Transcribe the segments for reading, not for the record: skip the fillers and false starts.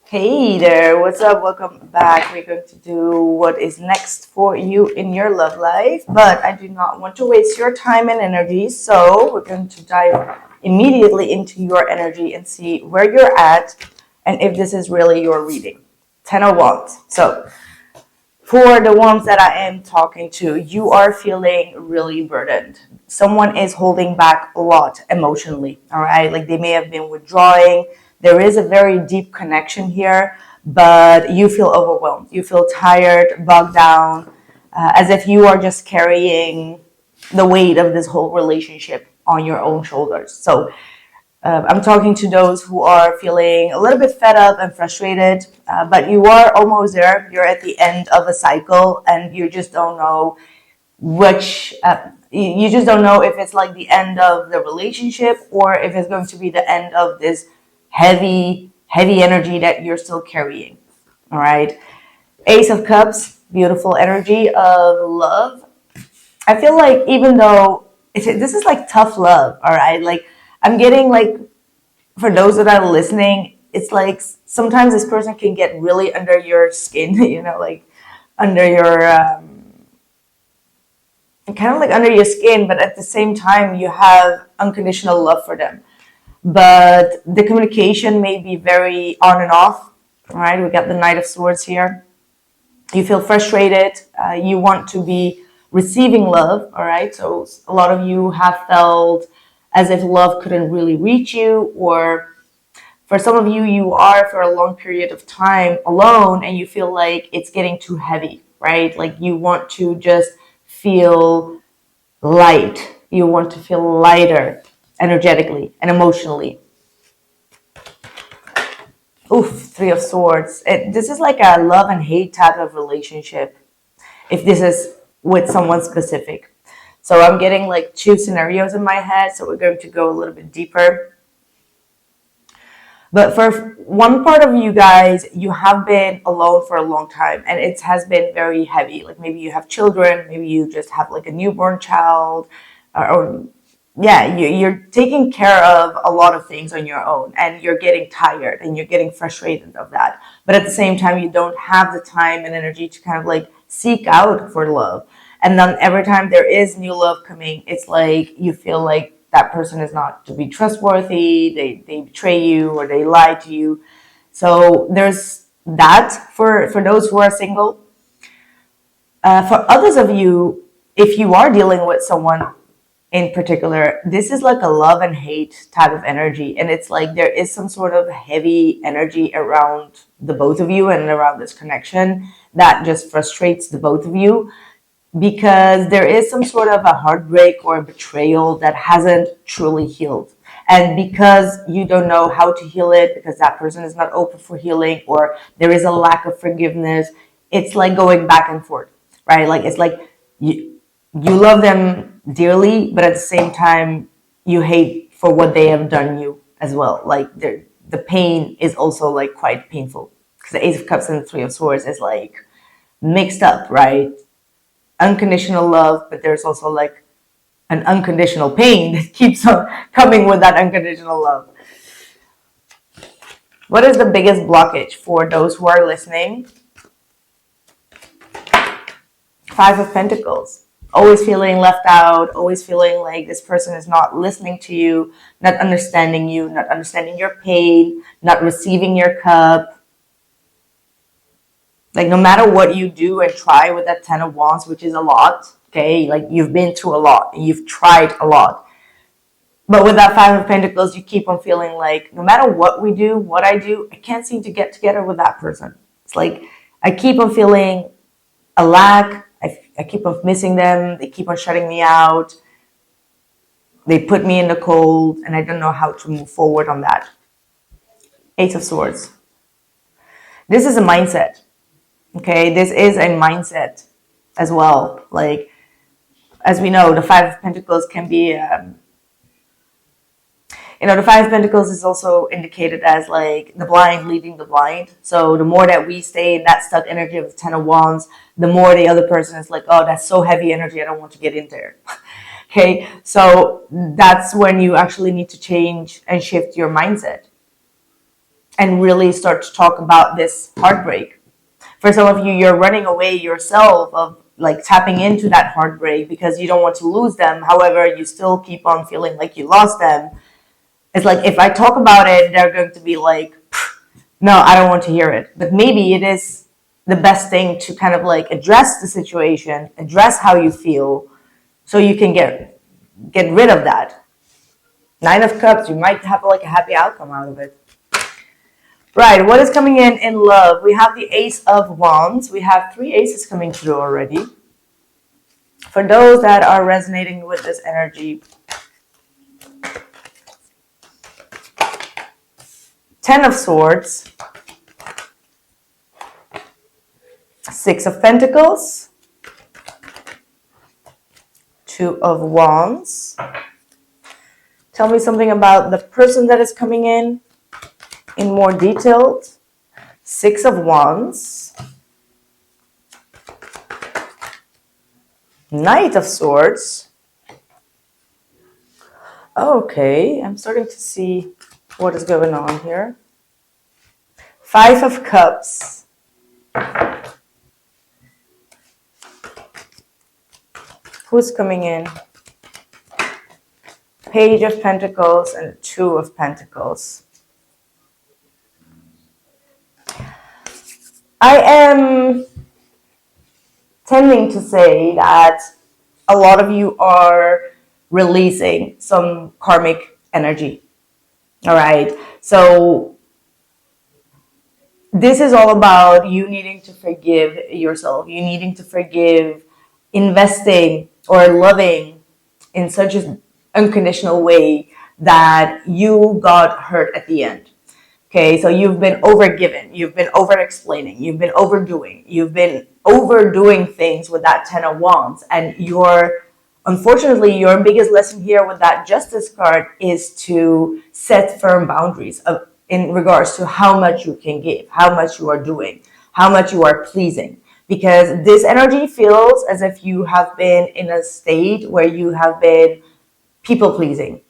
Hey there, what's up? Welcome back. We're going to do what is next for you in your love life, but I do not want to waste your time and energy, so we're going to dive immediately into your energy and see where you're at and if this is really your reading. 10 of Wands. So, for the ones that I am talking to, you are feeling really burdened. Someone is holding back a lot emotionally, all right? Like they may have been withdrawing. There is a very deep connection here, but you feel overwhelmed. You feel tired, bogged down, as if you are just carrying the weight of this whole relationship on your own shoulders. So I'm talking to those who are feeling a little bit fed up and frustrated, but you are almost there. You're at the end of a cycle, and you just don't know which. You just don't know if it's like the end of the relationship or if it's going to be the end of this heavy energy that you're still carrying. All right. Ace of Cups, beautiful energy of love. I feel like even though this is like tough love, all right, like I'm getting like, for those that are listening, it's like sometimes this person can get really under your skin, like under your, kind of like under your skin, but at the same time, you have unconditional love for them. But the communication may be very on and off, all right? We got the Knight of Swords here. You feel frustrated. You want to be receiving love, all right? So a lot of you have felt as if love couldn't really reach you, or for some of you, you are for a long period of time alone and you feel like it's getting too heavy, right? Like you want to just feel light. You want to feel lighter energetically and emotionally. Oof, Three of Swords. This is like a love and hate type of relationship, if this is with someone specific. So I'm getting like two scenarios in my head, so we're going to go a little bit deeper. But for one part of you guys, you have been alone for a long time and it has been very heavy. Like maybe you have children, maybe you just have like a newborn child, or yeah, you're taking care of a lot of things on your own and you're getting tired and you're getting frustrated of that. But at the same time, you don't have the time and energy to kind of like seek out for love. And then every time there is new love coming, it's like you feel like that person is not to be trustworthy, they betray you or they lie to you. So there's that for those who are single. For others of you, if you are dealing with someone in particular, this is like a love and hate type of energy. And it's like there is some sort of heavy energy around the both of you and around this connection that just frustrates the both of you, because there is some sort of a heartbreak or a betrayal that hasn't truly healed. And because you don't know how to heal it, because that person is not open for healing, or there is a lack of forgiveness, it's like going back and forth, right? Like it's like you love them dearly, but at the same time, you hate for what they have done you as well. Like the pain is also like quite painful, because the Ace of Cups and the Three of Swords is like mixed up, right? Unconditional love, but there's also like an unconditional pain that keeps on coming with that unconditional love. What is the biggest blockage for those who are listening? Five of Pentacles. Always feeling left out, always feeling like this person is not listening to you, not understanding your pain, not receiving your cup. Like no matter what you do and try with that Ten of Wands, which is a lot, okay? Like you've been through a lot and you've tried a lot. But with that Five of Pentacles, you keep on feeling like no matter what we do, what I do, I can't seem to get together with that person. It's like I keep on feeling a lack. I keep on missing them. They keep on shutting me out. They put me in the cold and I don't know how to move forward on that. Eight of Swords. This is a mindset. Okay, this is a mindset as well. Like, as we know, the Five of Pentacles can be, the Five of Pentacles is also indicated as like the blind leading the blind. So the more that we stay in that stuck energy of the Ten of Wands, the more the other person is like, oh, that's so heavy energy, I don't want to get in there. Okay, so that's when you actually need to change and shift your mindset. and really start to talk about this heartbreak. For some of you, you're running away yourself of like tapping into that heartbreak because you don't want to lose them. However, you still keep on feeling like you lost them. It's like, if I talk about it, they're going to be like, no, I don't want to hear it. But maybe it is the best thing to kind of like address the situation, address how you feel, so you can get rid of that. 9 of Cups, you might have like a happy outcome out of it. Right, what is coming in love? We have the Ace of Wands. We have 3 aces coming through already. For those that are resonating with this energy, 10 of Swords, 6 of Pentacles, 2 of Wands. Tell me something about the person that is coming in more detail. 6 of Wands, Knight of Swords. Okay, I'm starting to see what is going on here. 5 of Cups. Who's coming in? Page of Pentacles and 2 of Pentacles. I am tending to say that a lot of you are releasing some karmic energy. All right. So this is all about you needing to forgive yourself. You needing to forgive investing or loving in such an unconditional way that you got hurt at the end. Okay, so you've been overgiven, you've been over-explaining, you've been overdoing things with that 10 of Wands. And unfortunately, your biggest lesson here with that Justice card is to set firm boundaries in regards to how much you can give, how much you are doing, how much you are pleasing. Because this energy feels as if you have been in a state where you have been people-pleasing.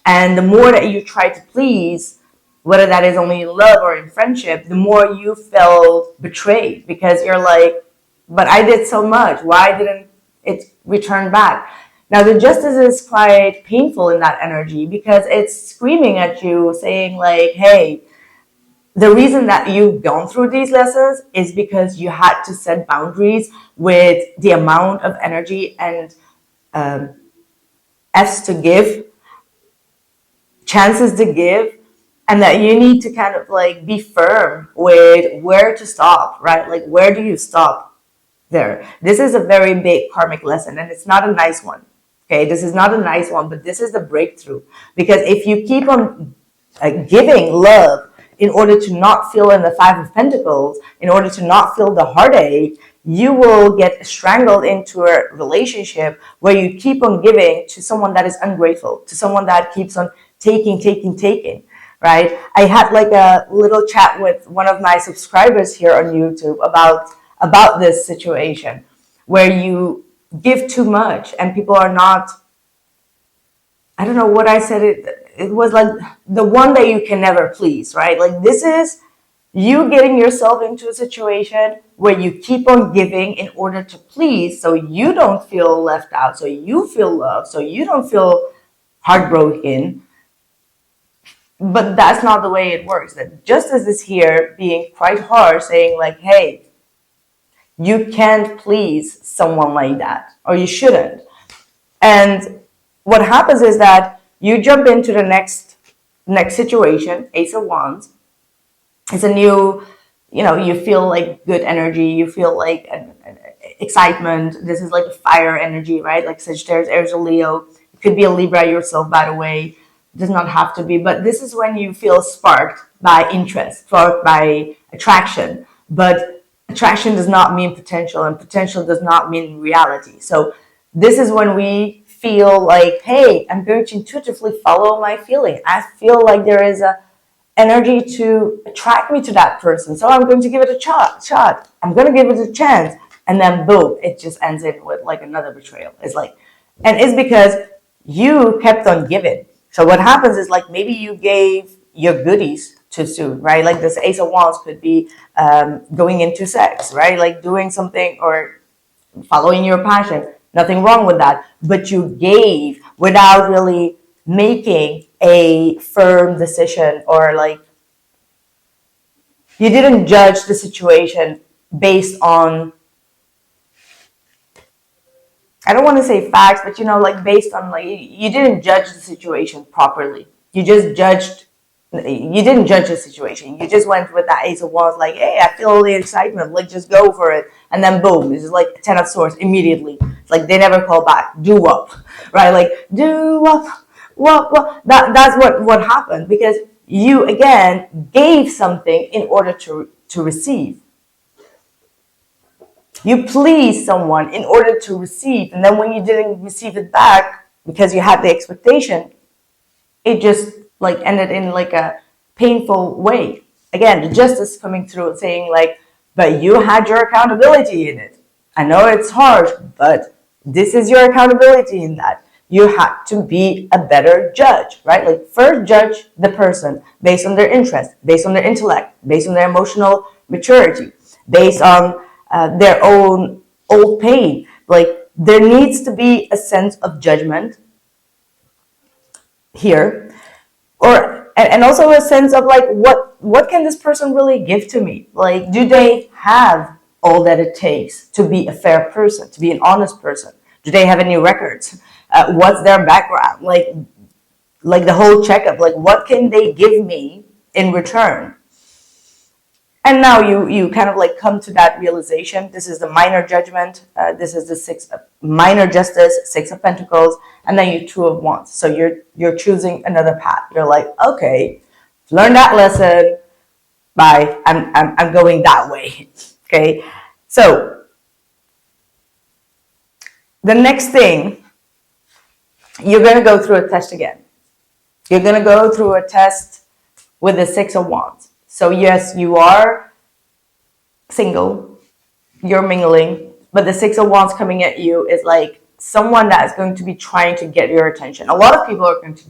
And the more that you try to please, whether that is only in love or in friendship, the more you felt betrayed, because you're like, but I did so much. Why didn't it return back? Now, the Justice is quite painful in that energy because it's screaming at you saying like, hey, the reason that you've gone through these lessons is because you had to set boundaries with the amount of energy and F's to give, chances to give, and that you need to kind of like be firm with where to stop, right? Like, where do you stop there? This is a very big karmic lesson, and it's not a nice one. Okay, this is not a nice one, but this is the breakthrough. Because if you keep on giving love in order to not feel in the 5 of Pentacles, in order to not feel the heartache, you will get strangled into a relationship where you keep on giving to someone that is ungrateful, to someone that keeps on taking. Right? I had like a little chat with one of my subscribers here on YouTube about this situation where you give too much and people are not, I don't know what I said, it was like the one that you can never please, right? Like, this is you getting yourself into a situation where you keep on giving in order to please, so you don't feel left out, so you feel loved, so you don't feel heartbroken. But that's not the way it works. That Justice is here being quite harsh, saying like, hey, you can't please someone like that, or you shouldn't. And what happens is that you jump into the next situation, Ace of Wands. It's a new, you feel like good energy, you feel like an excitement. This is like a fire energy, right? Like Sagittarius, Aries, or Leo. It could be a Libra yourself, by the way. Does not have to be, but this is when you feel sparked by interest, sparked by attraction. But attraction does not mean potential, and potential does not mean reality. So this is when we feel like, hey, I'm going to intuitively follow my feeling. I feel like there is a energy to attract me to that person, so I'm going to give it a shot. I'm going to give it a chance, and then boom, it just ends in with like another betrayal. It's like, and it's because you kept on giving. So what happens is, like, maybe you gave your goodies too soon, right? Like this Ace of Wands could be going into sex, right? Like doing something or following your passion. Nothing wrong with that. But you gave without really making a firm decision, or like you didn't judge the situation based on, I don't want to say facts, but like based on, like, you didn't judge the situation properly. You didn't judge the situation. You just went with that Ace of Wands, like, hey, I feel all the excitement, like just go for it. And then boom, it's just like Ten of Swords immediately. It's like they never call back. Do up, right? Like do up, what? That's what happened, because you again gave something in order to receive. You pleased someone in order to receive, and then when you didn't receive it back because you had the expectation, it just like ended in like a painful way. Again, the justice coming through saying like, but you had your accountability in it. I know it's harsh, but this is your accountability in that. You had to be a better judge, right? Like first judge the person based on their interest, based on their intellect, based on their emotional maturity, based on their own old pain. Like there needs to be a sense of judgment here, or and also a sense of like what can this person really give to me? Like, do they have all that it takes to be a fair person, to be an honest person? Do they have any records? What's their background? Like the whole checkup. Like, what can they give me in return? And now you kind of like come to that realization. This is the minor judgment. This is the minor justice, Six of Pentacles, and then you Two of Wands. So you're choosing another path. You're like, okay, learn that lesson. Bye. I'm going that way. Okay. So the next thing, you're gonna go through a test again. You're gonna go through a test with the Six of Wands. So yes, you are single, you're mingling, but the Six of Wands coming at you is like someone that is going to be trying to get your attention. A lot of people are going to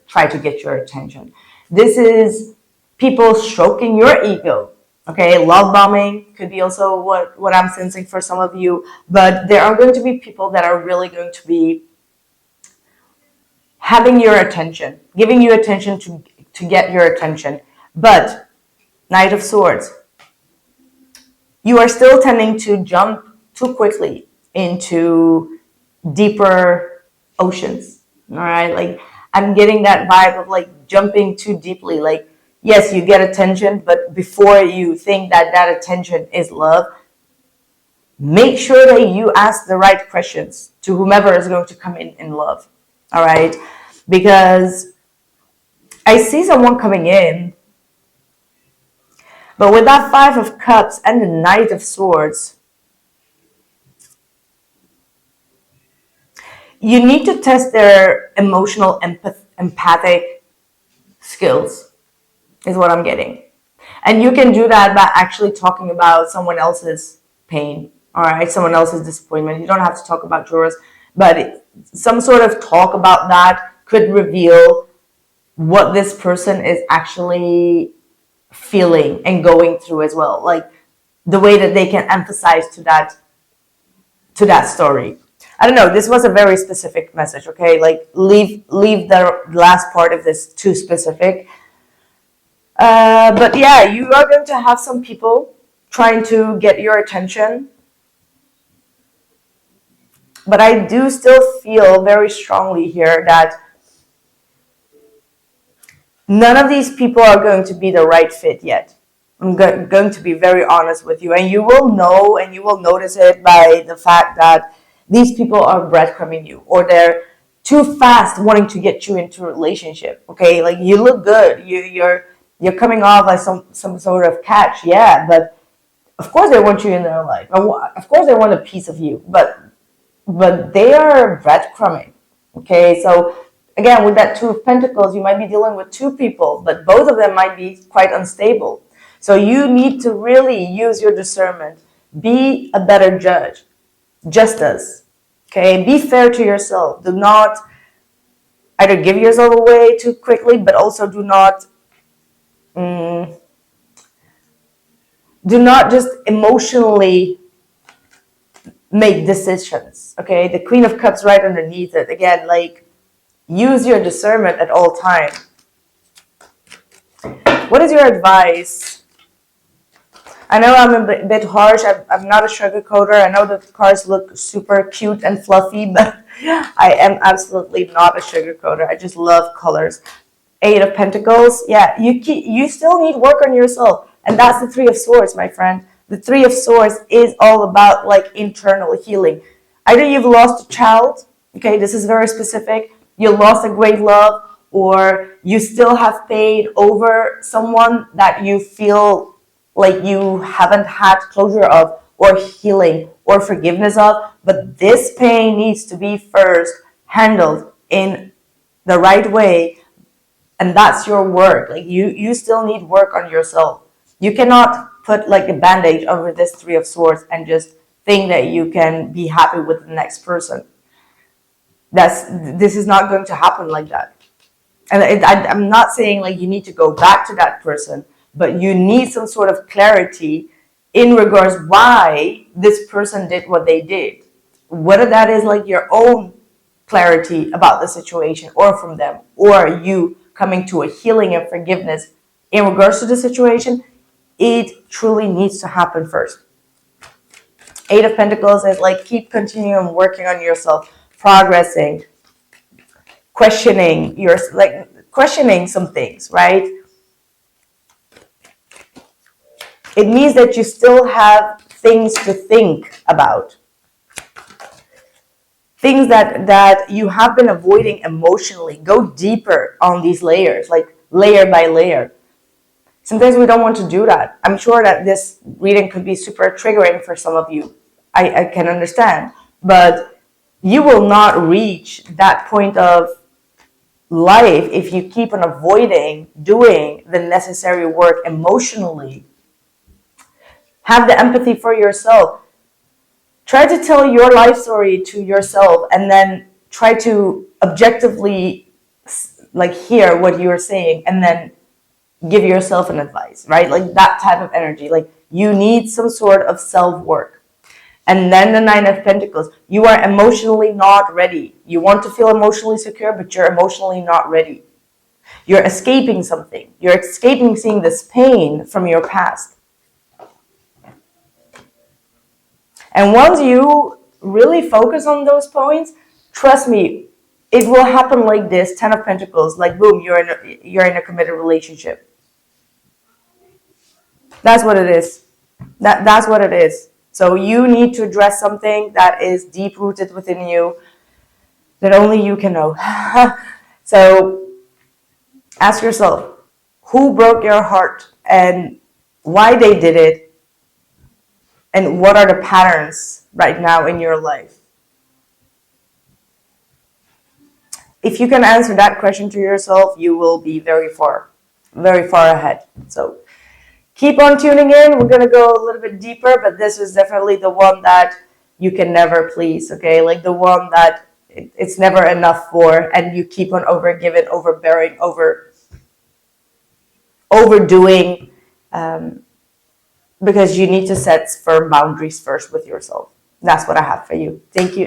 try to get your attention. This is people stroking your ego. Okay, love bombing could be also what I'm sensing for some of you, but there are going to be people that are really going to be having your attention, giving you attention to get your attention. But Knight of Swords, you are still tending to jump too quickly into deeper oceans. All right, like I'm getting that vibe of like jumping too deeply. Like, yes, you get attention, but before you think that attention is love, make sure that you ask the right questions to whomever is going to come in love. All right, because I see someone coming in, but with that Five of Cups and the Knight of Swords, you need to test their emotional empathic skills, is what I'm getting. And you can do that by actually talking about someone else's pain, all right, someone else's disappointment. You don't have to talk about yours, but some sort of talk about that could reveal what this person is actually feeling and going through as well, like the way that they can emphasize to that story. I don't know, this was a very specific message, okay? Like leave the last part of this too specific. But yeah, you are going to have some people trying to get your attention, but I do still feel very strongly here that none of these people are going to be the right fit yet. I'm going to be very honest with you. And you will know and you will notice it by the fact that these people are breadcrumbing you, or they're too fast wanting to get you into a relationship. Okay, like you look good. You're coming off like some sort of catch. Yeah, but of course they want you in their life. Of course they want a piece of you. But they are breadcrumbing. Okay, so again, with that Two of Pentacles, you might be dealing with two people, but both of them might be quite unstable. So you need to really use your discernment. Be a better judge. Justice. Okay? Be fair to yourself. Do not either give yourself away too quickly, but also do not Do not just emotionally make decisions. Okay, the Queen of Cups right underneath it. Again, like, use your discernment at all time. What is your advice? I know I'm a bit harsh. I'm not a sugarcoater. I know the cards look super cute and fluffy, but I am absolutely not a sugarcoater. I just love colors. Eight of Pentacles. Yeah, you still need work on yourself. And that's the Three of Swords, my friend. The Three of Swords is all about like internal healing. Either you've lost a child, okay, this is very specific. You lost a great love, or you still have paid over someone that you feel like you haven't had closure of, or healing, or forgiveness of. But this pain needs to be first handled in the right way, and that's your work. Like, you still need work on yourself. You cannot put like a band-aid over this Three of Swords and just think that you can be happy with the next person. This is not going to happen like that. And I'm not saying like you need to go back to that person, but you need some sort of clarity in regards why this person did what they did. Whether that is like your own clarity about the situation, or from them, or you coming to a healing and forgiveness in regards to the situation, it truly needs to happen first. Eight of Pentacles is like, keep continuing working on yourself, progressing, questioning some things, right? It means that you still have things to think about. Things that you have been avoiding emotionally. Go deeper on these layers, like layer by layer. Sometimes we don't want to do that. I'm sure that this reading could be super triggering for some of you. I can understand. But you will not reach that point of life if you keep on avoiding doing the necessary work emotionally. Have the empathy for yourself. Try to tell your life story to yourself, and then try to objectively like hear what you're saying, and then give yourself an advice, right? Like that type of energy. Like, you need some sort of self-work. And then the Nine of Pentacles. You are emotionally not ready. You want to feel emotionally secure, but you're emotionally not ready. You're escaping something. You're escaping seeing this pain from your past. And once you really focus on those points, trust me, it will happen like this. Ten of Pentacles, like boom, you're in a committed relationship. That's what it is. That's what it is. So you need to address something that is deep rooted within you, that only you can know. So ask yourself, who broke your heart and why they did it, and what are the patterns right now in your life? If you can answer that question to yourself, you will be very far ahead. So keep on tuning in. We're going to go a little bit deeper, but this is definitely the one that you can never please, okay? Like the one that it's never enough for, and you keep on overgiving, overbearing, overdoing, because you need to set firm boundaries first with yourself. That's what I have for you. Thank you.